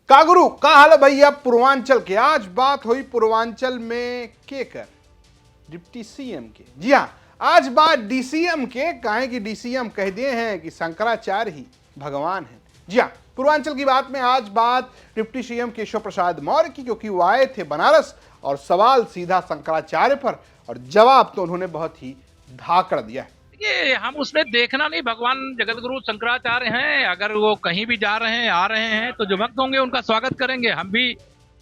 कागुरु का हाल है भैया पूर्वांचल के। आज बात हुई पूर्वांचल में केकर डिप्टी सीएम के। जी हाँ, आज बात डीसीएम के। कहे कि डीसीएम कह दिए हैं कि शंकराचार्य ही भगवान है। जी हाँ, पूर्वांचल की बात में आज बात डिप्टी सीएम केशव प्रसाद मौर्य की, क्योंकि वो आए थे बनारस और सवाल सीधा शंकराचार्य पर और जवाब तो उन्होंने बहुत ही धाकड़ दिया है। ये हम उसमें देखना नहीं, भगवान जगतगुरु शंकराचार्य हैं। अगर वो कहीं भी जा रहे हैं, आ रहे हैं, तो जो भक्त होंगे उनका स्वागत करेंगे। हम भी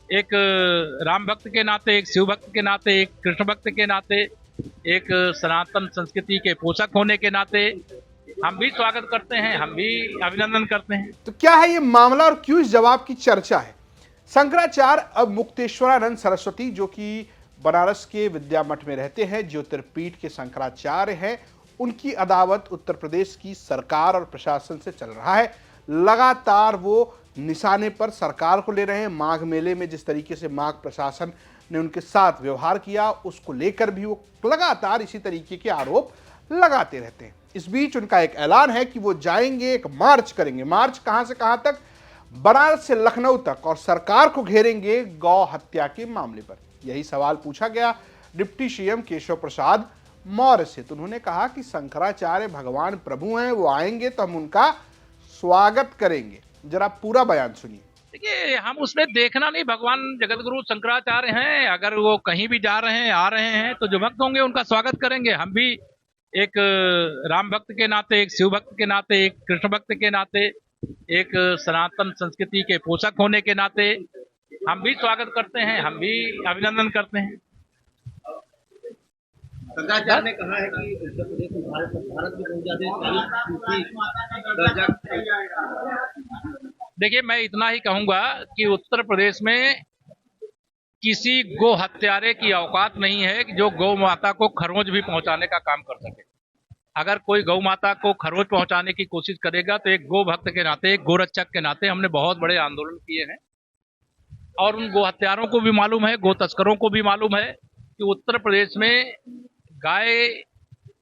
एक राम भक्त के नाते, एक शिव भक्त के नाते, एक कृष्ण भक्त के नाते, एक सनातन संस्कृति के पोषक होने के नाते हम भी स्वागत करते हैं, हम भी अभिनंदन करते हैं। तो क्या है ये मामला और क्यों इस जवाब की चर्चा है? शंकराचार्य अब मुक्तेश्वरानंद सरस्वती, जो कि बनारस के विद्या मठ में रहते हैं, ज्योतिर्पीठ के शंकराचार्य हैं, उनकी अदावत उत्तर प्रदेश की सरकार और प्रशासन से चल रहा है। लगातार वो निशाने पर सरकार को ले रहे हैं। माघ मेले में जिस तरीके से माघ प्रशासन ने उनके साथ व्यवहार किया, उसको लेकर भी वो लगातार इसी तरीके के आरोप लगाते रहते हैं। इस बीच उनका एक ऐलान है कि वो जाएंगे, एक मार्च करेंगे। मार्च कहां से कहां तक? बनारस से लखनऊ तक, और सरकार को घेरेंगे गौ हत्या के मामले पर। यही सवाल पूछा गया डिप्टी सीएम केशव प्रसाद मौर्य से। तो उन्होंने कहा कि शंकराचार्य भगवान प्रभु हैं, वो आएंगे तो हम उनका स्वागत करेंगे। जरा पूरा बयान सुनिए। देखिए, हम उसमें देखना नहीं, भगवान जगतगुरु शंकराचार्य हैं। अगर वो कहीं भी जा रहे हैं, आ रहे हैं, तो जो भक्त होंगे उनका स्वागत करेंगे। हम भी एक राम भक्त के नाते, एक शिव भक्त के नाते, एक कृष्ण भक्त के नाते, एक सनातन संस्कृति के पोषक होने के नाते हम भी स्वागत करते हैं, हम भी अभिनंदन करते हैं। शंकराचार्य ने कहा है कि उत्तर प्रदेश में भारत में पहुंचा दे। देखिए, मैं इतना ही कहूंगा कि उत्तर प्रदेश में किसी गो हत्यारे की औकात नहीं है कि जो गौ माता को खरोंच भी पहुंचाने का काम कर सके। अगर कोई गौ माता को खरोंच पहुंचाने की कोशिश करेगा तो एक गो भक्त के नाते, एक गोरक्षक के नाते हमने बहुत बड़े आंदोलन किए हैं और उन गो हत्यारों को भी मालूम है, गो तस्करों को भी मालूम है कि उत्तर प्रदेश में गाय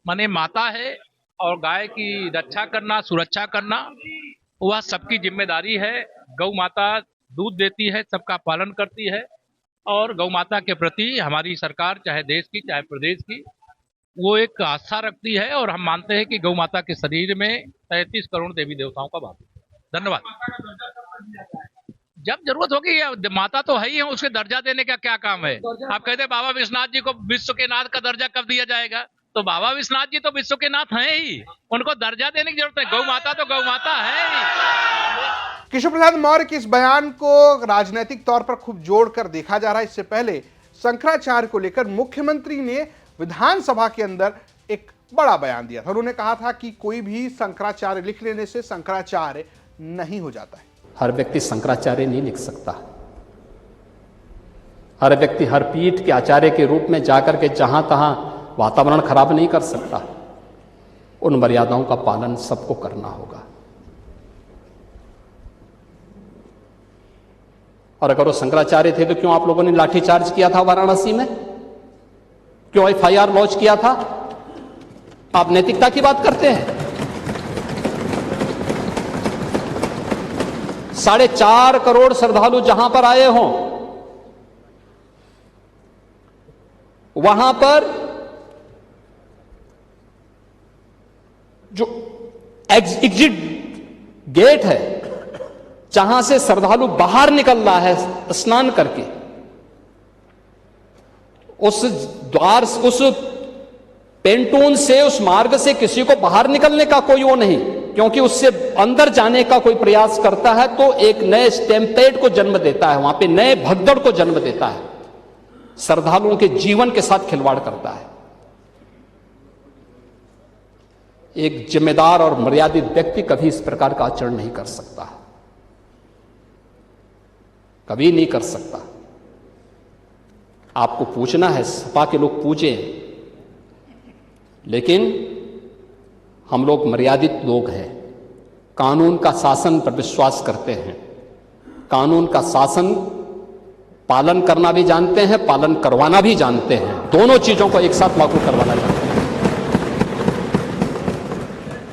माने माता है और गाय की रक्षा करना, सुरक्षा करना वह सबकी जिम्मेदारी है। गौ माता दूध देती है, सबका पालन करती है और गौ माता के प्रति हमारी सरकार, चाहे देश की चाहे प्रदेश की, वो एक आस्था रखती है और हम मानते हैं कि गौ माता के शरीर में 33 करोड़ देवी देवताओं का वास है। धन्यवाद। जब जरूरत होगी, माता तो है ही है, उसके दर्जा देने का क्या काम है? आप कहते हैं बाबा विश्वनाथ जी को विश्व के नाथ का दर्जा कब दिया जाएगा? तो बाबा विश्वनाथ जी तो विश्व के नाथ हैं ही, उनको दर्जा देने की जरूरत है। गौ माता तो गौ माता है ही। केशव प्रसाद मौर्य के इस बयान को राजनीतिक तौर पर खूब जोड़कर देखा जा रहा है। इससे पहले शंकराचार्य को लेकर मुख्यमंत्री ने विधानसभा के अंदर एक बड़ा बयान दिया था। उन्होंने कहा था कि कोई भी शंकराचार्य लिख लेने से शंकराचार्य नहीं हो जाता है। हर व्यक्ति शंकराचार्य नहीं लिख सकता। हर व्यक्ति हर पीठ के आचार्य के रूप में जाकर के जहां तहां वातावरण खराब नहीं कर सकता। उन मर्यादाओं का पालन सबको करना होगा। और अगर वो शंकराचार्य थे तो क्यों आप लोगों ने लाठीचार्ज किया था वाराणसी में? क्यों एफआईआर लॉन्च किया था? आप नैतिकता की बात करते हैं। 4.5 करोड़ श्रद्धालु जहां पर आए हों, वहां पर जो एग्जिट गेट है, जहां से श्रद्धालु बाहर निकल रहा है स्नान करके, उस द्वार, उस पेंटून से, उस मार्ग से किसी को बाहर निकलने का कोई वो नहीं, क्योंकि उससे अंदर जाने का कोई प्रयास करता है तो एक नए स्टैम्पेड को जन्म देता है, वहां पे नए भगदड़ को जन्म देता है, श्रद्धालुओं के जीवन के साथ खिलवाड़ करता है। एक जिम्मेदार और मर्यादित व्यक्ति कभी इस प्रकार का आचरण नहीं कर सकता, कभी नहीं कर सकता। आपको पूछना है, सपा के लोग पूछें, लेकिन हम लोग मर्यादित लोग हैं, कानून का शासन पर विश्वास करते हैं, कानून का शासन पालन करना भी जानते हैं, पालन करवाना भी जानते हैं, दोनों चीजों को एक साथ लागू करवाना जानते हैं।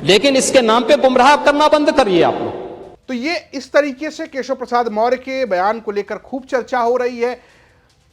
लेकिन इसके नाम पे गुमराह करना बंद करिए आप लोग। तो ये इस तरीके से केशव प्रसाद मौर्य के बयान को लेकर खूब चर्चा हो रही है।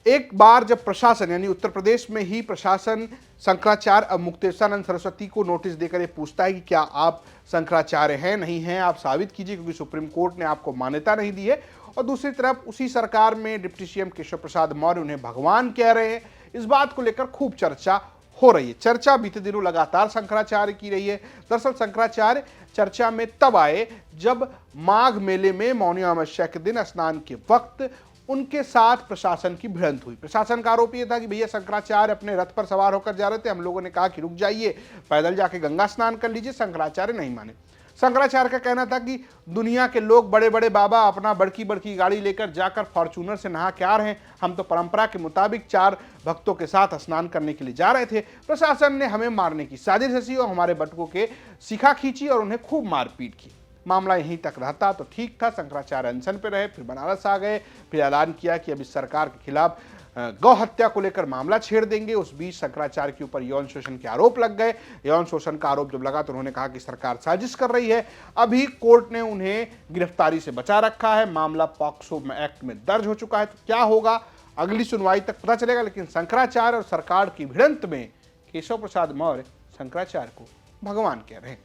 एक बार जब प्रशासन यानी उत्तर प्रदेश में ही प्रशासन शंकराचार्य अब मुक्तेश्वरानंद सरस्वती को नोटिस देकर ये पूछता है कि क्या आप शंकराचार्य हैं, नहीं हैं, आप साबित कीजिए, क्योंकि सुप्रीम कोर्ट ने आपको मान्यता नहीं दी है। और दूसरी तरफ उसी सरकार में डिप्टी सीएम केशव प्रसाद मौर्य उन्हें भगवान कह रहे हैं। इस बात को लेकर खूब चर्चा हो रही है। चर्चा बीते दिनों लगातार शंकराचार्य की रही है। दरअसल शंकराचार्य चर्चा में तब आए जब माघ मेले में मौनी अमावस्या के दिन स्नान के वक्त उनके साथ प्रशासन की भिड़ंत हुई। प्रशासन का आरोप यह था कि भैया शंकराचार्य अपने रथ पर सवार होकर जा रहे थे, हम लोगों ने कहा कि रुक जाइए, पैदल जाके गंगा स्नान कर लीजिए। शंकराचार्य नहीं माने। शंकराचार्य का कहना था कि दुनिया के लोग बड़े बड़े बाबा अपना बड़की बड़की गाड़ी लेकर जाकर फॉर्च्यूनर से नहा के आ रहे हैं, हम तो परंपरा के मुताबिक 4 भक्तों के साथ स्नान करने के लिए जा रहे थे। प्रशासन ने हमें मारने की साजिश रची और हमारे बटुकों के शिखा खींची और उन्हें खूब मारपीट की। मामला यहीं तक रहता तो ठीक था। शंकराचार्य अनशन पे रहे, फिर बनारस आ गए, फिर ऐलान किया कि अब इस सरकार के खिलाफ गौ हत्या को लेकर मामला छेड़ देंगे। उस बीच शंकराचार्य के ऊपर यौन शोषण के आरोप लग गए। यौन शोषण का आरोप जब लगा तो उन्होंने कहा कि सरकार साजिश कर रही है। अभी कोर्ट ने उन्हें गिरफ्तारी से बचा रखा है। मामला पॉक्सो एक्ट में दर्ज हो चुका है। तो क्या होगा अगली सुनवाई तक पता चलेगा। लेकिन शंकराचार्य और सरकार की भिड़ंत में केशव प्रसाद मौर्य शंकराचार्य को भगवान कह रहे हैं।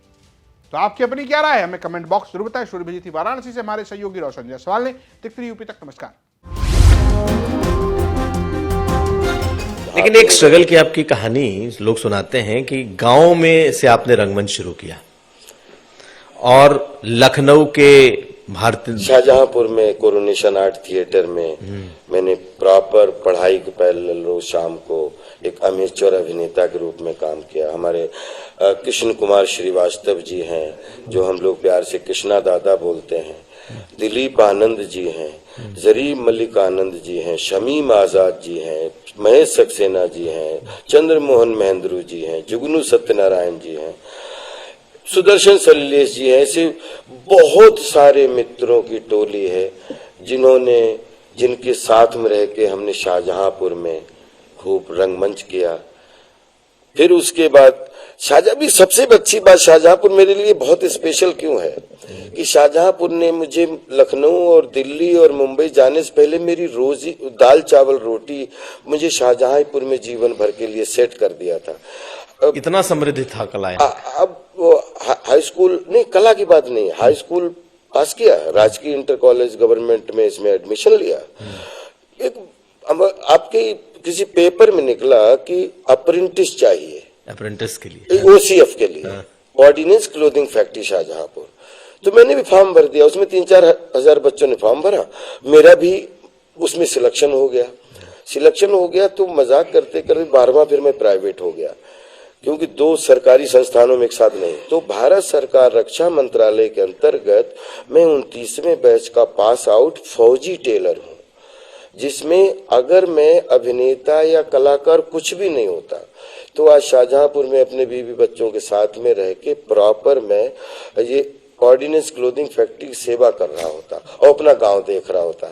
तो आपकी अपनी क्या राय है, हमें कमेंट बॉक्स जरूर बताएं। स्टोरी भेजी थी वाराणसी से हमारे सहयोगी रोशन जायसवाल ने। तिकरी यूपी तक नमस्कार। लेकिन एक स्ट्रगल की आपकी कहानी लोग सुनाते हैं कि गांव में से आपने रंगमंच शुरू किया और लखनऊ के भारतीय शाहजहांपुर में कोरोनेशन आर्ट थिएटर में मैंने प्रॉपर पढ़ाई के पहले रोज शाम को एक अमेचर अभिनेता के रूप में काम किया। हमारे कृष्ण कुमार श्रीवास्तव जी हैं, जो हम लोग प्यार से कृष्णा दादा बोलते हैं, दिलीप आनंद जी हैं, जरीब मलिक आनंद जी हैं, शमीम आजाद जी हैं, महेश सक्सेना जी हैं, चंद्रमोहन महेंद्रू जी हैं, जुगनू सत्यनारायण जी हैं, सुदर्शन सलिलेश जी हैं। ऐसे बहुत सारे मित्रों की टोली है जिनके साथ में रह के हमने शाहजहांपुर में खूब रंगमंच किया। फिर उसके बाद भी सबसे अच्छी बात शाहजहांपुर मेरे लिए बहुत स्पेशल क्यों है कि शाहजहांपुर ने मुझे लखनऊ और दिल्ली और मुंबई जाने से पहले मेरी रोजी दाल चावल रोटी मुझे शाहजहांपुर में जीवन भर के लिए सेट कर दिया था। इतना समृद्ध था कलाएं। अब वो हाई स्कूल नहीं, कला की बात नहीं, हाई स्कूल पास किया, राजकीय इंटर कॉलेज गवर्नमेंट में इसमें एडमिशन लिया। एक आपके किसी पेपर में निकला कि अप्रेंटिस चाहिए, अप्रेंटिस के लिए, ओसीएफ के लिए, ऑर्डिनेंस क्लोथिंग फैक्ट्री शाहजहांपुर। तो मैंने भी फॉर्म भर दिया, उसमें 3-4 हजार बच्चों ने फॉर्म भरा, मेरा भी उसमें सिलेक्शन हो गया। तो मजाक करते करते 12वां फिर मैं प्राइवेट हो गया, क्योंकि 2 सरकारी संस्थानों में एक साथ नहीं। तो भारत सरकार रक्षा मंत्रालय के अंतर्गत मैं 29वें बैच का पास आउट फौजी टेलर हूँ, जिसमें अगर मैं अभिनेता या कलाकार कुछ भी नहीं होता तो आज शाहजहांपुर में अपने बीवी बच्चों के साथ में रह के प्रॉपर मैं ये ऑर्डिनेंस क्लोथिंग फैक्ट्री की सेवा कर रहा होता और अपना गांव देख रहा होता।